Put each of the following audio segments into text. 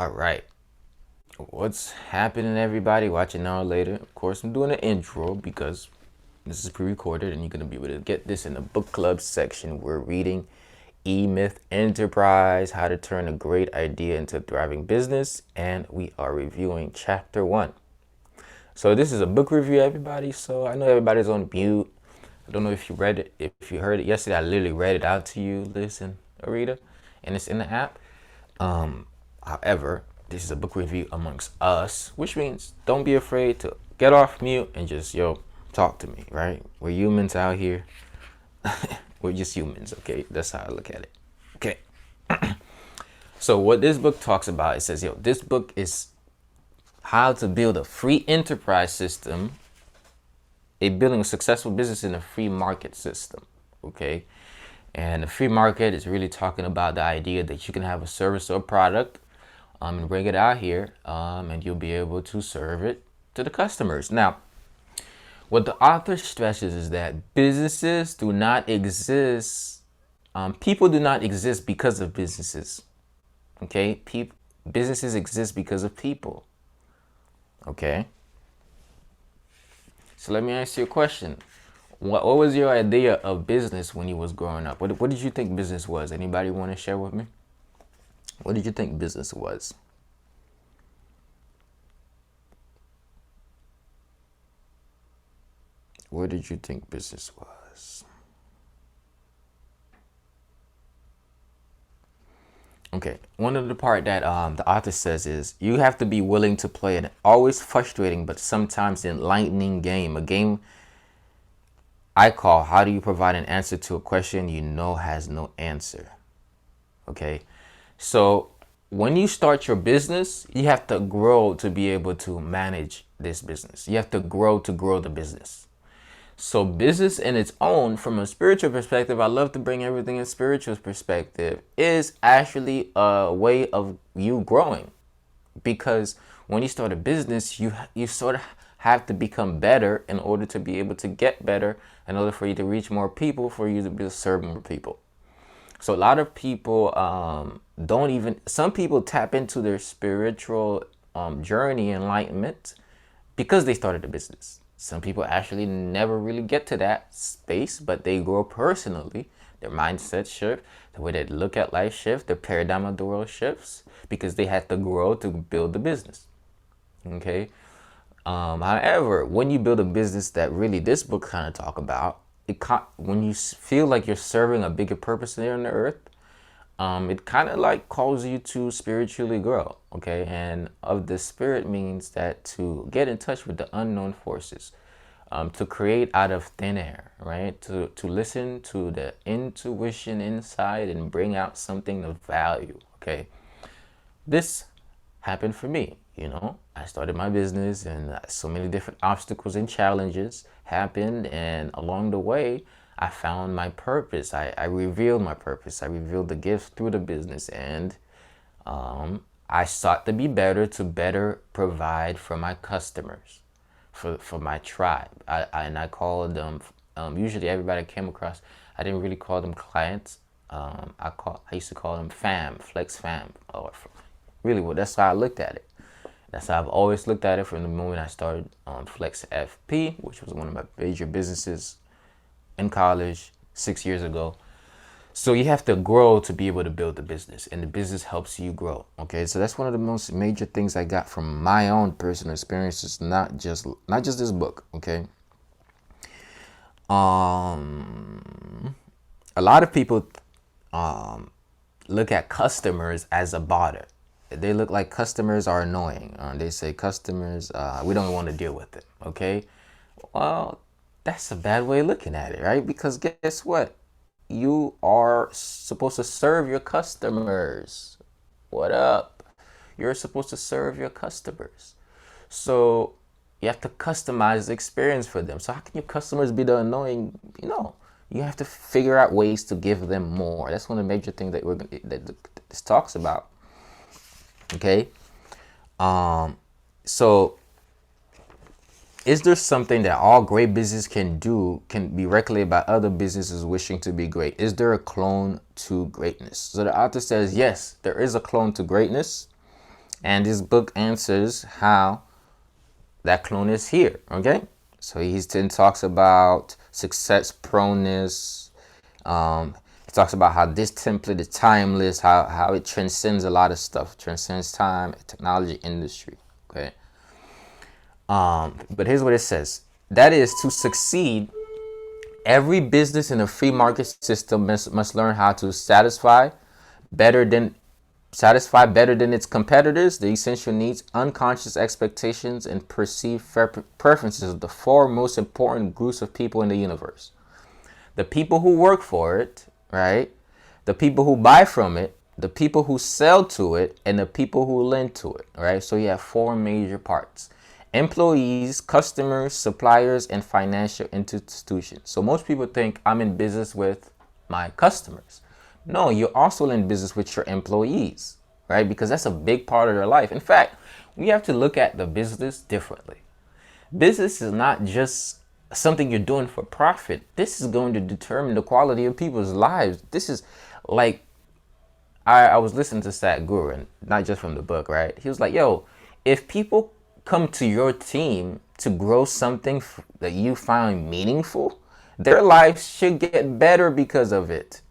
All right. What's happening, everybody? Watching now or later. Of course, I'm doing an intro because this is pre-recorded and you're going to be able to get this in the book club section. We're reading E-Myth Enterprise, How to Turn a Great Idea into a Thriving Business, and we are reviewing chapter 1. So this is a book review, everybody. So I know everybody's on mute. I don't know if you read it, if you heard it yesterday. I literally read it out to you. Listen, Arita, and it's in the app. However, this is a book review amongst us, which means don't be afraid to get off mute and just, talk to me, right? We're humans out here. We're just humans, okay? That's how I look at it. Okay. So what this book talks about, it says, this book is how to build a free enterprise system, building a successful business in a free market system, okay? And the free market is really talking about the idea that you can have a service or product and bring it out here and you'll be able to serve it to the customers. Now, what the author stresses is that businesses do not exist. People do not exist because of businesses. Okay, businesses exist because of people. Okay. So let me ask you a question. What was your idea of business when you was growing up? What did you think business was? Anybody want to share with me? What did you think business was? What did you think business was? Okay, one of the part that the author says is you have to be willing to play an always frustrating but sometimes enlightening game. A game I call how do you provide an answer to a question you know has no answer. Okay, so when you start your business, you have to grow to be able to manage this business. You have to grow the business. So business in its own, from a spiritual perspective, I love to bring everything in spiritual perspective, is actually a way of you growing. Because when you start a business, you sort of have to become better in order to be able to get better, in order for you to reach more people, for you to be able to serve more people. So a lot of people some people tap into their spiritual journey, enlightenment, because they started a business. Some people actually never really get to that space, but they grow personally. Their mindset shift, the way they look at life shifts, their paradigm of the world shifts, because they had to grow to build the business. Okay. However, when you build a business that really this book kind of talk about, when you feel like you're serving a bigger purpose here on the earth, it kind of like calls you to spiritually grow, okay? And of the spirit means that to get in touch with the unknown forces, to create out of thin air, right? To listen to the intuition inside and bring out something of value, okay? This happened for me, I started my business and so many different obstacles and challenges happened, and along the way, I found my purpose. I revealed my purpose. I revealed the gifts through the business, and I sought to be better, to better provide for my customers, for my tribe. I called them, usually everybody I came across, I didn't really call them clients. I used to call them fam, flex fam, or really, well, that's how I looked at it. That's how I've always looked at it from the moment I started on Flex FP, which was one of my major businesses in college 6 years ago. So you have to grow to be able to build the business, and the business helps you grow. Okay, so that's one of the most major things I got from my own personal experiences, not just this book. Okay, a lot of people look at customers as a bother. They look like customers are annoying. They say customers, we don't want to deal with it. Okay, well, that's a bad way of looking at it, right? Because guess what? You are supposed to serve your customers. What up? You're supposed to serve your customers. So you have to customize the experience for them. So how can your customers be the annoying? You have to figure out ways to give them more. That's one of the major things that this talks about. Okay. So is there something that all great business can do can be regulated by other businesses wishing to be great? Is there a clone to greatness? So the author says, yes, there is a clone to greatness. And this book answers how that clone is here. Okay, so he then talks about success proneness. He talks about how this template is timeless, how it transcends a lot of stuff, transcends time, technology, industry. Okay. But here's what it says. That is, to succeed, every business in a free market system must learn how to better than satisfy better than its competitors the essential needs, unconscious expectations, and perceived preferences of the four most important groups of people in the universe. The people who work for it, right? The people who buy from it, the people who sell to it, and the people who lend to it, right? So you have four major parts: employees, customers, suppliers, and financial institutions. So most people think I'm in business with my customers. No, you're also in business with your employees, right? Because that's a big part of their life. In fact, we have to look at the business differently. Business is not just something you're doing for profit. This is going to determine the quality of people's lives. This is like, I was listening to Sadhguru, and not just from the book, right? He was like, yo, if people come to your team to grow something that you find meaningful, their lives should get better because of it.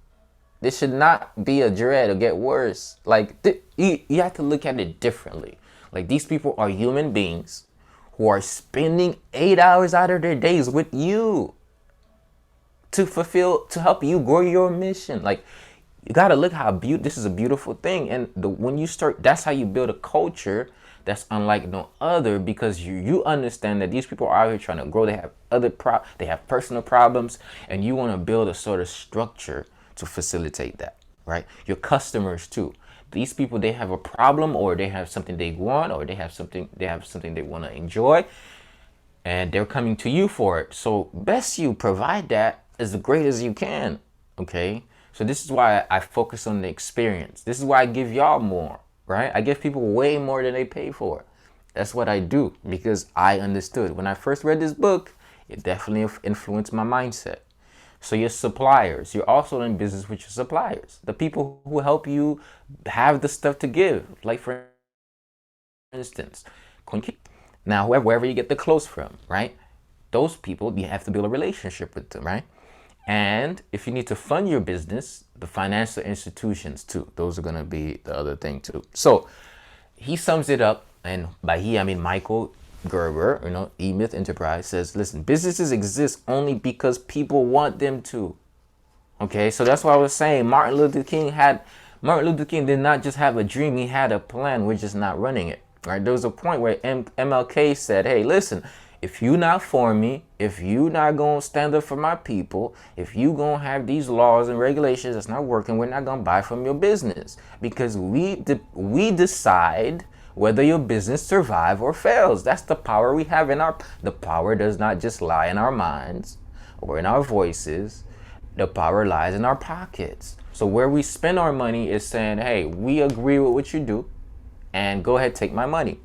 This should not be a dread or get worse. Like, you have to look at it differently. Like, these people are human beings who are spending 8 hours out of their days with you to help you grow your mission. Like, you got to look how this is a beautiful thing. And when you start, that's how you build a culture that's unlike no other, because you understand that these people are out here trying to grow. They have they have personal problems, and you want to build a sort of structure to facilitate that, right? Your customers too. These people, they have a problem, or they have something they want, or they have something they want to enjoy, and they're coming to you for it. So best you provide that as great as you can. Okay. So this is why I focus on the experience. This is why I give y'all more, right? I give people way more than they pay for. That's what I do, because I understood. When I first read this book, it definitely influenced my mindset. So your suppliers, you're also in business with your suppliers, the people who help you have the stuff to give. Like, for instance, now wherever you get the clothes from, right? Those people, you have to build a relationship with them, right? And if you need to fund your business, the financial institutions too. Those are going to be the other thing too. So he sums it up, and by he, I mean Michael Gerber, E-Myth Enterprise, says, listen, businesses exist only because people want them to. Okay, so that's why I was saying Martin Luther King did not just have a dream, he had a plan. We're just not running it, right? There was a point where MLK said, hey, listen, if you not for me, if you not gonna stand up for my people, if you gonna have these laws and regulations that's not working, we're not gonna buy from your business, because we decide whether your business survives or fails. That's the power we have the power does not just lie in our minds or in our voices. The power lies in our pockets. So where we spend our money is saying, hey, we agree with what you do, and go ahead, take my money.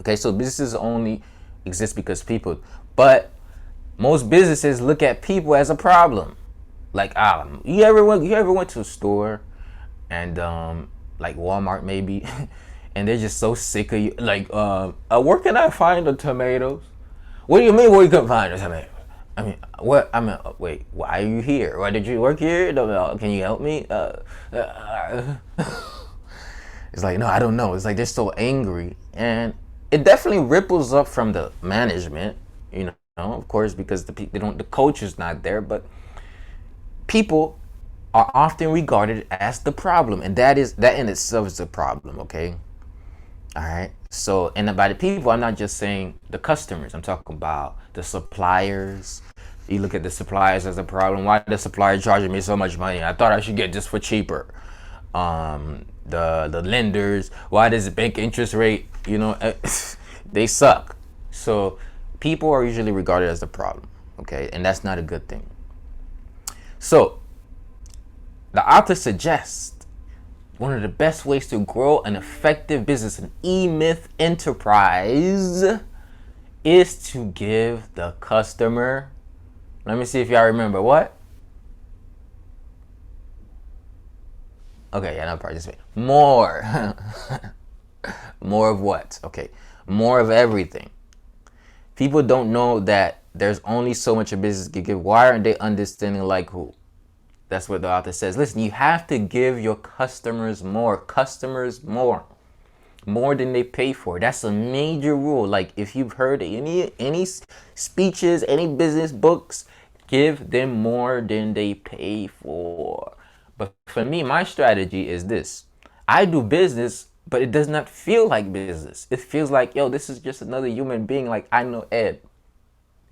Okay, so businesses only exist because people, but most businesses look at people as a problem. Like, you ever went to a store, and like Walmart maybe, and they're just so sick of you. Like, where can I find the tomatoes? What do you mean, where you can find the tomatoes? I mean, what? I mean, wait, why are you here? Why did you work here? Can you help me? It's like, no, I don't know. It's like they're so angry, and it definitely ripples up from the management, of course, because the coach is not there, but people are often regarded as the problem, and that in itself is a problem. Okay, all right. So, and by the people, I'm not just saying the customers. I'm talking about the suppliers. You look at the suppliers as a problem. Why the supplier charging me so much money? I thought I should get this for cheaper. The lenders, why does the bank interest rate, they suck. So people are usually regarded as the problem. Okay, and that's not a good thing. So the author suggests one of the best ways to grow an effective business, an E-Myth enterprise, is to give the customer, let me see if y'all remember what? Okay, yeah, no, participate. More. More of what? Okay, more of everything. People don't know that there's only so much a business can give. Why aren't they understanding like who? That's what the author says. Listen, you have to give your customers more. Customers more than they pay for. That's a major rule. Like if you've heard any speeches, any business books, give them more than they pay for. But for me, my strategy is this. I do business, but it does not feel like business. It feels like, yo, this is just another human being. Like I know Ed,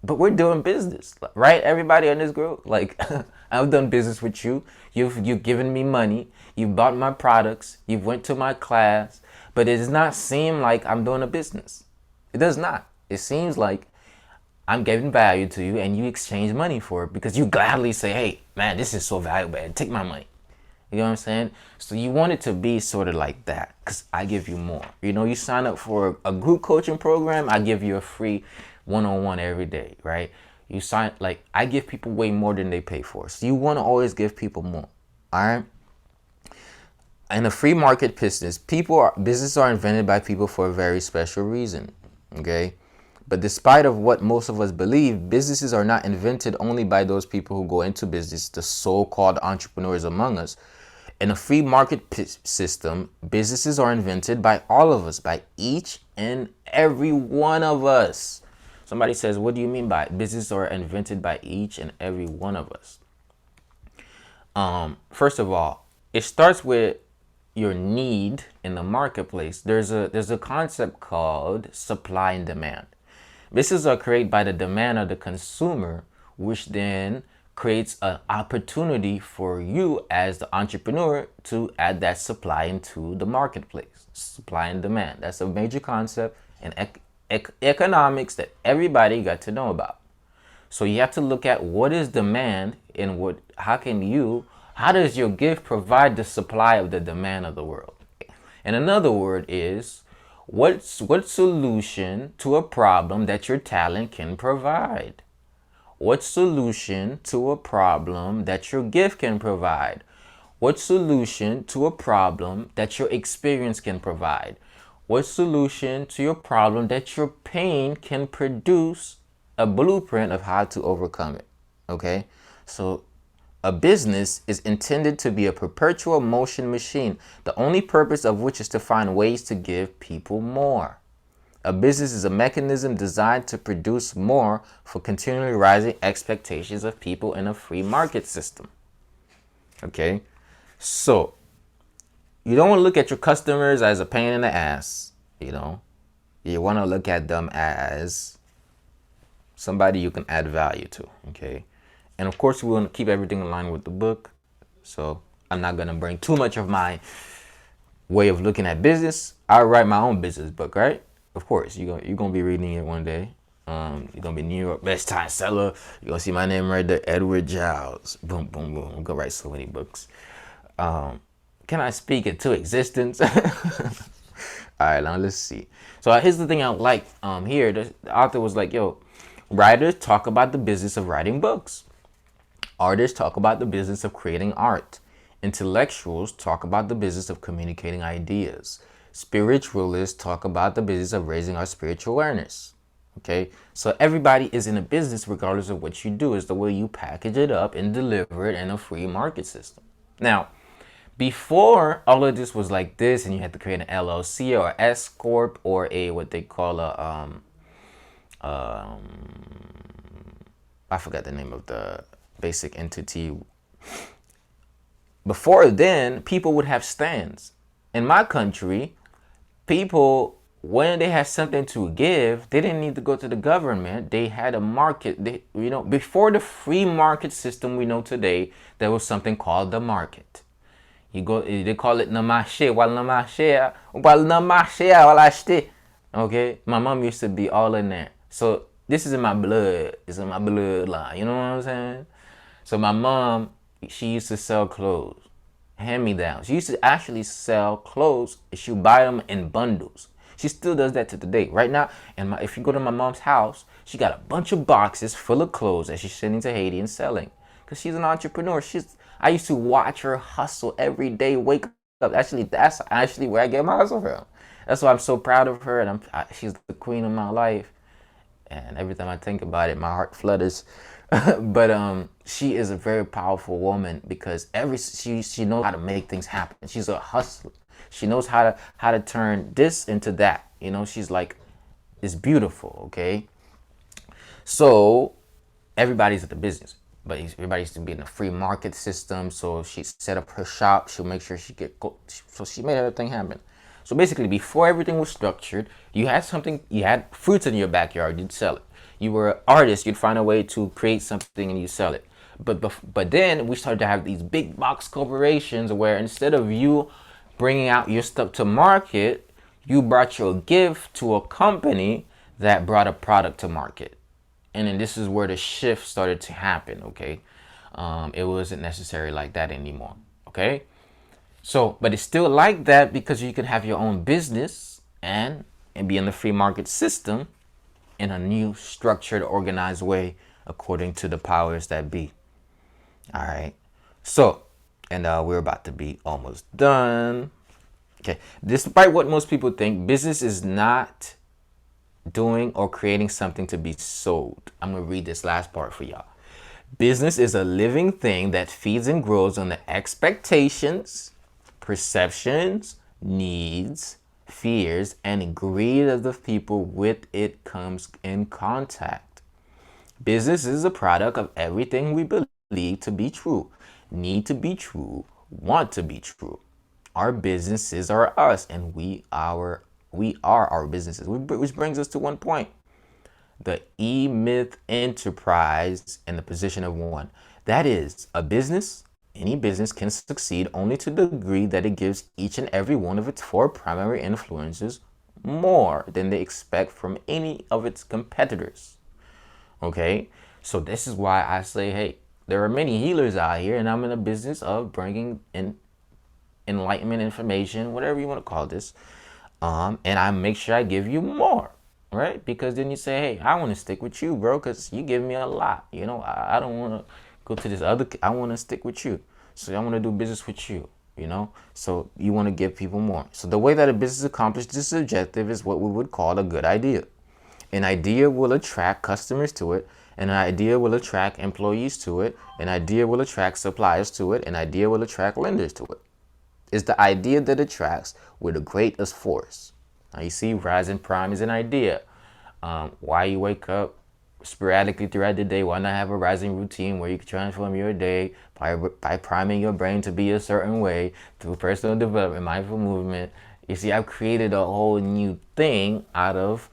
but we're doing business, right? Everybody in this group, like I've done business with you. You've given me money. You've bought my products. You've went to my class, but it does not seem like I'm doing a business. It does not. It seems like I'm giving value to you, and you exchange money for it because you gladly say, "Hey, man, this is so valuable. Take my money." You know what I'm saying? So you want it to be sort of like that because I give you more. You know, you sign up for a group coaching program, I give you a free one-on-one every day, right? You sign, like, I give people way more than they pay for. So you want to always give people more, all right? In a free market business, businesses are invented by people for a very special reason, okay? But despite of what most of us believe, businesses are not invented only by those people who go into business, the so-called entrepreneurs among us. In a free market system, businesses are invented by all of us, by each and every one of us. Somebody says, what do you mean by businesses are invented by each and every one of us? First of all, it starts with your need in the marketplace. There's a concept called supply and demand. Businesses are created by the demand of the consumer, which then creates an opportunity for you as the entrepreneur to add that supply into the marketplace. Supply and demand. That's a major concept in economics that everybody got to know about. So you have to look at what is demand and how does your gift provide the supply of the demand of the world? And another word is, what solution to a problem that your talent can provide? What solution to a problem that your gift can provide? What solution to a problem that your experience can provide? What solution to your problem that your pain can produce a blueprint of how to overcome it? Okay? So a business is intended to be a perpetual motion machine, the only purpose of which is to find ways to give people more. A business is a mechanism designed to produce more for continually rising expectations of people in a free market system. Okay? So, you don't want to look at your customers as a pain in the ass, you know? You want to look at them as somebody you can add value to, okay? And of course, we want to keep everything in line with the book. So, I'm not going to bring too much of my way of looking at business. I'll write my own business book, right? Of course, you're gonna be reading it one day. You're gonna be New York best time seller. You're gonna see my name right there, Edward Giles. Boom, boom, boom. I'm gonna write so many books. Can I speak into existence? All right, now let's see. So here's the thing I like. Here the author was like, "Yo, writers talk about the business of writing books. Artists talk about the business of creating art. Intellectuals talk about the business of communicating ideas. Spiritualists talk about the business of raising our spiritual awareness." Okay, so everybody is in a business regardless of what you do. Is the way you package it up and deliver it in a free market system. Now, before all of this was like this, and you had to create an LLC or S corp or a what they call a I forgot the name of the basic entity. Before then, people would have stands. In my country, people, when they had something to give, they didn't need to go to the government. They had a market. Before the free market system we know today, there was something called the market. They call it namashe, okay? My mom used to be all in there. So this is in my blood. It's in my bloodline. You know what I'm saying? So my mom, she used to sell clothes. Hand-me-downs. She used to actually sell clothes. She would buy them in bundles. She still does that to today. Right now, and if you go to my mom's house, she got a bunch of boxes full of clothes that she's sending to Haiti and selling. Because she's an entrepreneur. I used to watch her hustle every day, wake up. Actually, that's actually where I get my hustle from. That's why I'm so proud of her, and she's the queen of my life. And every time I think about it, my heart flutters. But she is a very powerful woman because she knows how to make things happen. She's a hustler. She knows how to turn this into that. You know, she's like, it's beautiful. Okay, so everybody's at the business, but everybody's to be in a free market system. So she set up her shop. She'll make sure so she made everything happen. So basically, before everything was structured, you had something. You had fruits in your backyard. You'd sell it. You were an artist. You'd find a way to create something and you sell it. But then we started to have these big box corporations where instead of you bringing out your stuff to market, you brought your gift to a company that brought a product to market. And then this is where the shift started to happen. Okay, it wasn't necessary like that anymore. Okay, so but it's still like that because you can have your own business and be in the free market system in a new structured, organized way according to the powers that be. All right, so and we're about to be almost done. Okay, despite what most people think, business is not doing or creating something to be sold. I'm going to read this last part for y'all. Business is a living thing that feeds and grows on the expectations, perceptions, needs, fears, and greed of the people with it comes in contact. Business is a product of everything we believe to be true, need to be true, want to be true. Our businesses are us, and we are our businesses. Which brings us to one point: the E-Myth enterprise and the position of one. That is, any business can succeed only to the degree that it gives each and every one of its four primary influences more than they expect from any of its competitors. Okay, so this is why I say, hey, there are many healers out here, and I'm in the business of bringing in enlightenment, information, whatever you want to call this, and I make sure I give you more, right? Because then you say, hey, I want to stick with you, bro, because you give me a lot. You know, I don't want to go to this other. I want to stick with you, so I want to do business with you. You know, so you want to give people more. So the way that a business accomplishes this objective is what we would call a good idea. An idea will attract customers to it. An idea will attract employees to it. An idea will attract suppliers to it. An idea will attract lenders to it. It's the idea that attracts with the greatest force. Now you see, rising prime is an idea. Why you wake up sporadically throughout the day? Why not have a rising routine where you can transform your day by priming your brain to be a certain way through personal development, mindful movement? You see, I've created a whole new thing out of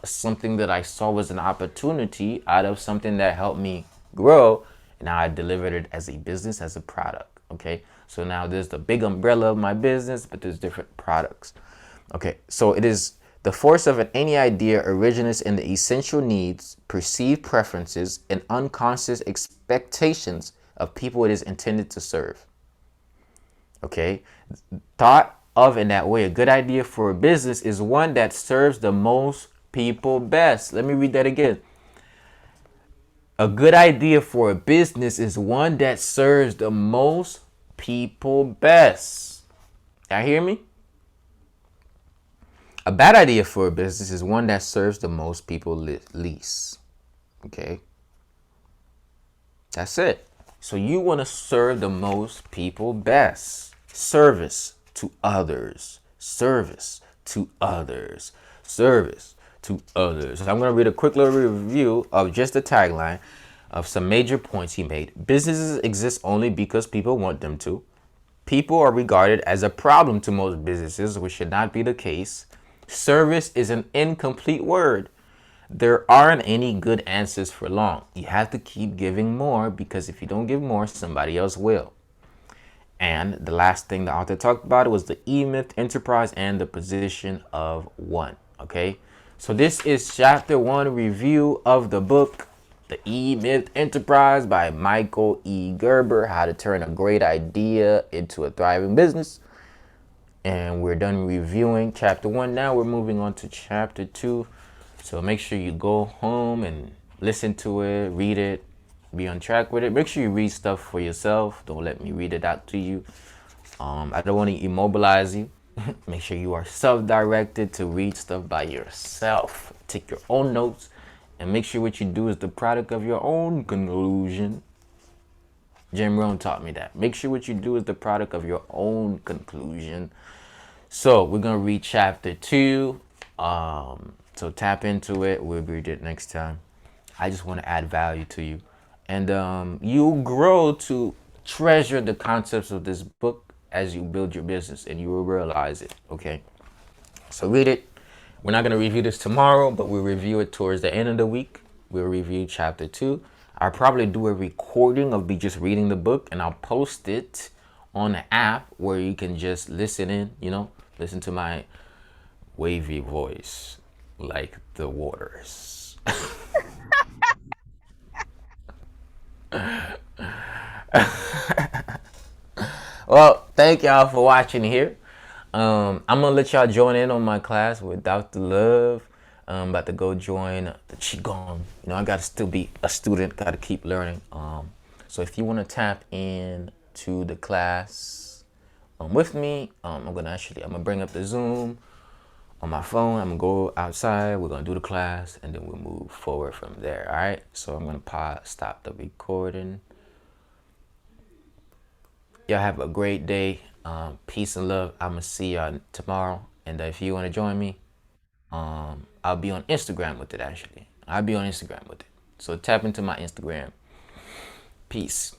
something that I saw was an opportunity, out of something that helped me grow. And now I delivered it as a business, as a product. Okay, so now there's the big umbrella of my business, but there's different products. Okay, so it is the force of any idea originates in the essential needs, perceived preferences, and unconscious expectations of people it is intended to serve. Okay, thought of in that way, a good idea for a business is one that serves the most people best. Let me read that again. A good idea for a business is one that serves the most people best. Y'all hear me? A bad idea for a business is one that serves the most people least. Okay? That's it. So you want to serve the most people best. Service to others. Service to others. Service to others. So I'm going to read a quick little review of just the tagline of some major points he made. Businesses exist only because people want them to. People are regarded as a problem to most businesses, which should not be the case. Service is an incomplete word. There aren't any good answers for long. You have to keep giving more, because if you don't give more, somebody else will. And the last thing the author talked about was the E-Myth enterprise and the position of one. Okay, so this is chapter 1 review of the book, The E-Myth Enterprise by Michael E. Gerber, How to Turn a Great Idea into a Thriving Business. And we're done reviewing chapter 1. Now we're moving on to chapter 2. So make sure you go home and listen to it, read it, be on track with it. Make sure you read stuff for yourself. Don't let me read it out to you. I don't want to immobilize you. Make sure you are self-directed to read stuff by yourself. Take your own notes and make sure what you do is the product of your own conclusion. Jim Rohn taught me that. Make sure what you do is the product of your own conclusion. So we're gonna read chapter 2. So tap into it. We'll read it next time. I just want to add value to you, and you'll grow to treasure the concepts of this book as you build your business, and you will realize it. Okay, so read it. We're not gonna review this tomorrow, but we'll review it towards the end of the week. We'll review chapter 2. I'll probably do a recording of me just reading the book, and I'll post it on the app where you can just listen in. Listen to my wavy voice like the waters. Well, thank y'all for watching here. I'm gonna let y'all join in on my class with Dr. Love. I'm about to go join the Qigong. I gotta still be a student, gotta keep learning. So if you wanna tap in to the class with me, I'm gonna bring up the Zoom on my phone. I'm gonna go outside, we're gonna do the class, and then we'll move forward from there. All right, so I'm gonna stop the recording. Y'all have a great day. Peace and love. I'm gonna see y'all tomorrow, and if you want to join me, I'll be on Instagram with it. Actually, I'll be on Instagram with it, so tap into my Instagram. Peace.